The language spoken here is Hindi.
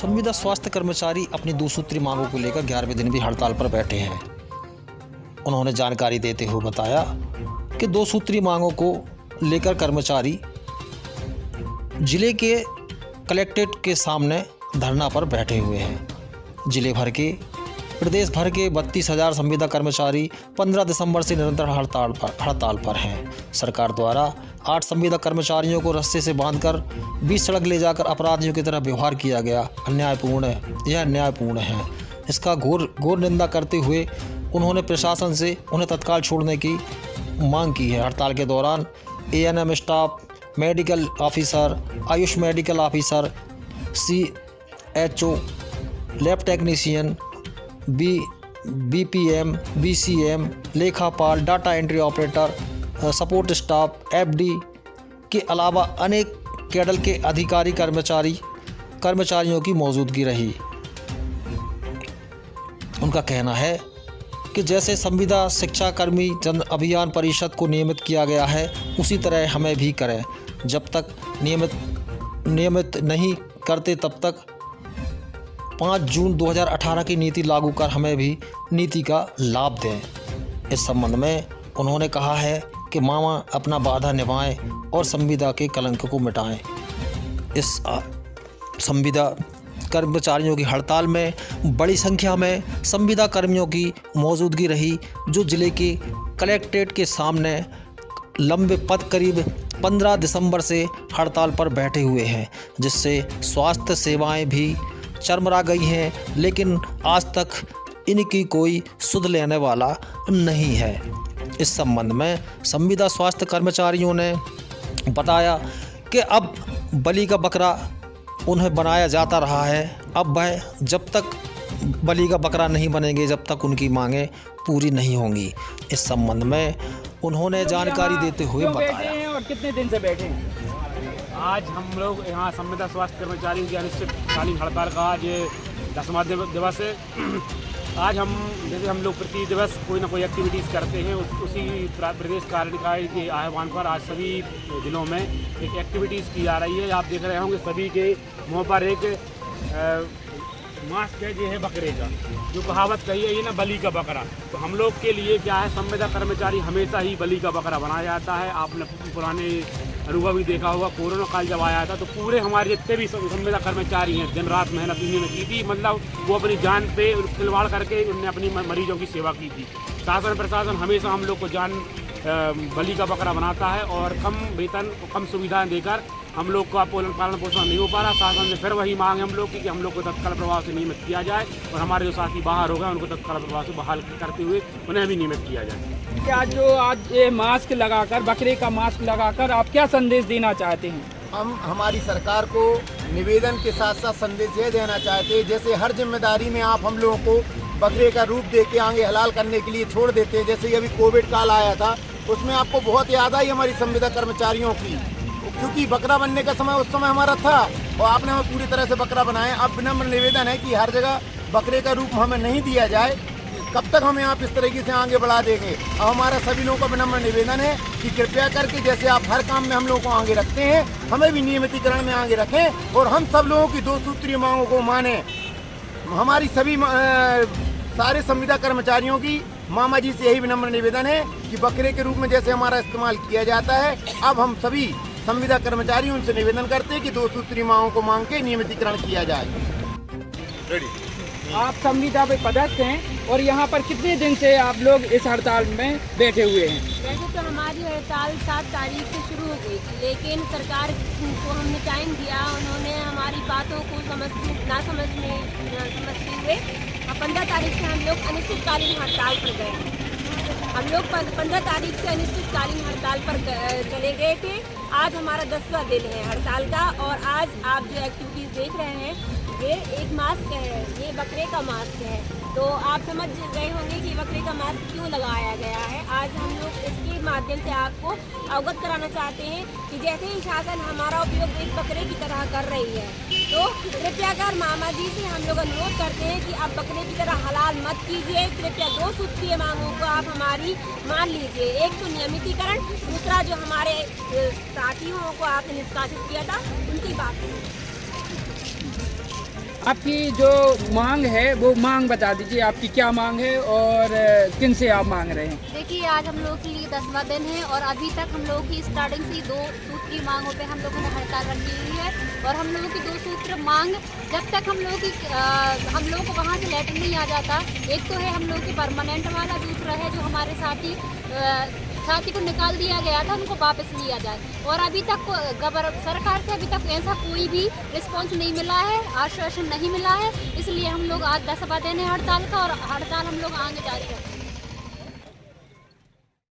संविदा स्वास्थ्य कर्मचारी अपनी 2 सूत्री मांगों को लेकर 11वें दिन भी हड़ताल पर बैठे हैं। उन्होंने जानकारी देते हुए बताया कि 2 सूत्री मांगों को लेकर कर्मचारी जिले के कलेक्ट्रेट के सामने धरना पर बैठे हुए हैं। जिले भर के प्रदेश भर के 32,000 संविदा कर्मचारी 15 दिसंबर से निरंतर हड़ताल पर हैं। सरकार द्वारा 8 संविदा कर्मचारियों को रस्से से बांधकर बीच सड़क ले जाकर अपराधियों की तरह व्यवहार किया गया। यह अन्यायपूर्ण है। इसका घोर निंदा करते हुए उन्होंने प्रशासन से उन्हें तत्काल छोड़ने की मांग की है। हड़ताल के दौरान ANM staff, medical officer, Ayush medical officer, CHO, lab technician, BPM, BCM, लेखापाल, data entry operator, support staff, FD के अलावा अनेक कैडर के अधिकारी कर्मचारियों की मौजूदगी रही। उनका कहना है कि जैसे संविदा शिक्षा कर्मी जन अभियान परिषद को नियमित किया गया है, उसी तरह हमें भी करें। जब तक नियमित नहीं करते तब तक 5 जून 2018 की नीति लागू कर हमें भी नीति का लाभ दें। इस संबंध में उन्होंने कहा है कि मामा अपना वादा निभाएं और संविदा के कलंक को मिटाएं। इस संविदा कर्मचारियों की हड़ताल में बड़ी संख्या में संविदा कर्मियों की मौजूदगी रही, जो जिले के कलेक्ट्रेट के सामने लंबे पथ करीब 15 दिसंबर से हड़ताल पर बैठे हुए हैं, जिससे स्वास्थ्य सेवाएं भी चरमरा गई हैं, लेकिन आज तक इनकी कोई सुध लेने वाला नहीं है। इस संबंध में संविदा स्वास्थ्य कर्मचारियों ने बताया कि अब बलि का बकरा उन्हें बनाया जाता रहा है। अब वह जब तक बलि का बकरा नहीं बनेंगे, जब तक उनकी मांगें पूरी नहीं होंगी। इस संबंध में उन्होंने जानकारी देते हुए बताया। और कितने दिन से बैठे हैं? आज हम लोग यहाँ संविदा स्वास्थ्य कर्मचारियों की अनिश्चितकालीन हड़ताल का आज 10वां दिवस है। आज हम लोग प्रति दिवस कोई ना कोई एक्टिविटीज़ करते हैं। उसी प्रदेश कार्यकारिणी के आह्वान पर आज सभी जिलों में एक एक्टिविटीज़ की जा रही है। आप देख रहे होंगे सभी के मुँह पर एक मास्क है, ये है बकरे का, जो कहावत कही है ये ना, बलि का बकरा। तो हम लोग के लिए क्या है, संविदा कर्मचारी हमेशा ही बलि का बकरा बनाया जाता है। आपने पुराने अनुभव भी देखा होगा, कोरोना काल जब आया था तो पूरे हमारे जितने भी संविदा कर्मचारी हैं दिन रात मेहनत इन्होंने की थी। मतलब वो अपनी जान पे खिलवाड़ करके उन्होंने अपनी मरीजों की सेवा की थी। शासन प्रशासन हमेशा हम लोग को बलि का बकरा बनाता है और कम वेतन, कम सुविधाएं देकर हम लोग का पालन पोषण नहीं हो पा रहा। शासन से फिर वही मांग है हम लोग की कि हम लोग को तत्काल प्रभाव से नियमित किया जाए और हमारे जो साथी बाहर हो गए उनको तत्काल प्रभाव से बहाल करते हुए उन्हें भी नियमित किया जाए। क्या जो आज ये मास्क लगाकर, बकरे का मास्क लगाकर आप क्या संदेश देना चाहते हैं? हम हमारी सरकार को निवेदन के साथ साथ संदेश ये देना चाहते हैं, जैसे हर जिम्मेदारी में आप हम लोगों को बकरे का रूप दे के आगे हलाल करने के लिए छोड़ देते हैं। जैसे अभी कोविड काल आया था, उसमें आपको बहुत याद आई हमारी संविदा कर्मचारियों की, क्योंकि बकरा बनने का समय उस समय हमारा था और आपने हमें पूरी तरह से बकरा बनाया। अब विनम्र निवेदन है कि हर जगह बकरे का रूप हमें नहीं दिया जाए। कब तक हमें आप इस तरीके से आगे बढ़ा देंगे? अब हमारा सभी लोगों का विनम्र निवेदन है कि कृपया करके जैसे आप हर काम में हम लोगों को आगे रखते हैं, हमें भी नियमितीकरण में आगे रखें और हम सब लोगों की 2 सूत्रीय मांगों को माने। हमारी सभी सारे संविदा कर्मचारियों की मामा जी से यही विनम्र निवेदन है कि बकरे के रूप में जैसे हमारा इस्तेमाल किया जाता है, अब हम सभी संविदा कर्मचारी उनसे निवेदन करते हैं कि 2 सूत्री मांगों को मांग के नियमितीकरण किया जाए। आप संविदा पे पदस्थ हैं और यहाँ पर कितने दिन से आप लोग इस हड़ताल में बैठे हुए हैं? वैसे तो हमारी हड़ताल 7 तारीख से शुरू हो गई थी, लेकिन सरकार को हमने टाइम दिया, उन्होंने हमारी बातों को ना समझते हुए 15 तारीख से हम लोग अनिश्चितकालीन हड़ताल पर गए। हम लोग 15 तारीख से अनिश्चितकालीन हड़ताल पर चले गए थे। आज हमारा 10वां दिन है हड़ताल का और आज आप जो एक्टिविटीज़ देख रहे हैं, ये एक मास्क है, ये बकरे का मास्क है। तो आप समझ गए होंगे कि बकरे का मास्क क्यों लगाया गया है। आज हम लोग इसके माध्यम से आपको अवगत कराना चाहते हैं कि जैसे ही शासन हमारा उपयोग एक बकरे की तरह कर रही है, तो कृपया कर मामा जी से हम लोग अनुरोध करते हैं कि आप बकरे की तरह हलाल मत कीजिए। कृपया 2 सूत्रीय मांगों को आप हमारी मान लीजिए। एक तो नियमितीकरण, दूसरा जो हमारे साथियों को आपने निष्कासित किया था उनकी बात। आपकी जो मांग है वो मांग बता दीजिए, आपकी क्या मांग है और किन से आप मांग रहे हैं? देखिए, आज हम लोग के लिए 10वां दिन है और अभी तक हम लोगों की स्टार्टिंग से ही 2 सूत्र की मांगों पे हम लोगों ने हड़ताल रखी हुई है। और हम लोगों की 2 सूत्र मांग जब तक हम लोगों को वहाँ से लेटर नहीं आ जाता, एक तो है हम लोग की परमानेंट वाला, दूसरा है जो हमारे साथी को निकाल दिया गया था उनको वापस लिया जाए। और अभी तक सरकार से अभी तक ऐसा कोई भी रिस्पांस नहीं मिला है, आश्वासन नहीं मिला है। इसलिए हम लोग आज 10वां दिन है हड़ताल का और हड़ताल हम लोग आगे जारी रखेंगे।